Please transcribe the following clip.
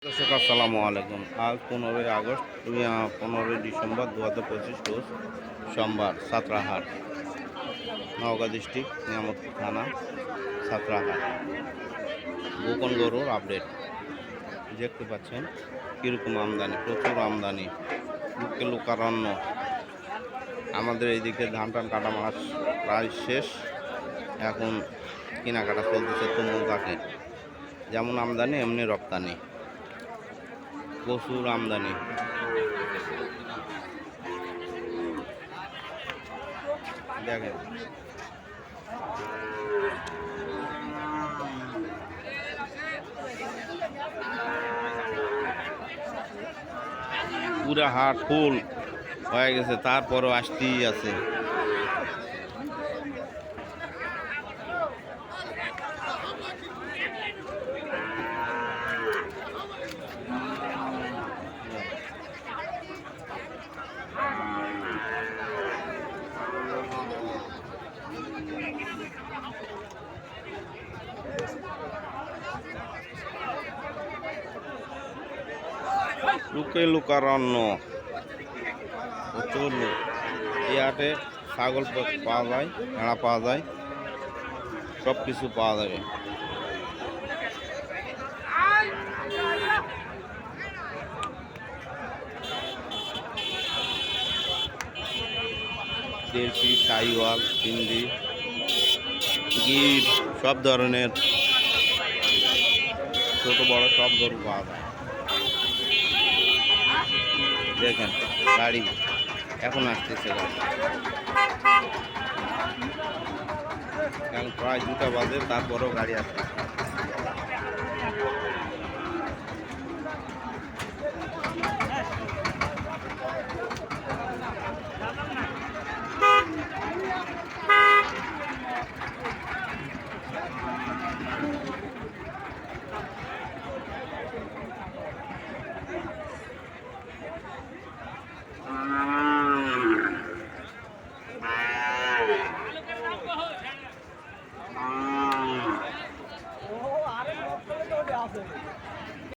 দর্শক আসসালামু আলাইকুম। আজ 15 আগস্ট 15 ডিসেম্বর 2025 রোজ সোমবার। সাঁতরাহাট, নওগাঁ ডিস্ট্রিক্ট, নিয়ামতপুর থানা, সাঁতরাহাট। গোপন গরুর আপডেট দেখতে পাচ্ছেন কীরকম আমদানি, প্রচুর আমদানি, লুকে লোকারণ্য। আমাদের এইদিকে ধান টান কাটা মাস প্রায় শেষ, এখন কেনাকাটা চলতেছে তুমুল তাকে। যেমন আমদানি এমনি রপ্তানি, প্রচুর আমদানি। দেখেন পুরা হাট ফুল হয়ে গেছে, তারপরও আসতেই আছে। লুকে লোকারণ্য, প্রচুর লোক। এই হাটে ছাগল পাওয়া যায়, ভেড়া পাওয়া যায়, সব কিছু পাওয়া যাবে। দেশি, সাইওয়াল, হিন্দি, গির, সব ধরনের ছোট বড় সব গরু পাওয়া যায়। দেখেন গাড়ি এখন আসতেছে, গাড়ি এখন প্রায় 2টা বাজে, তারপরেও গাড়ি আসতেছে।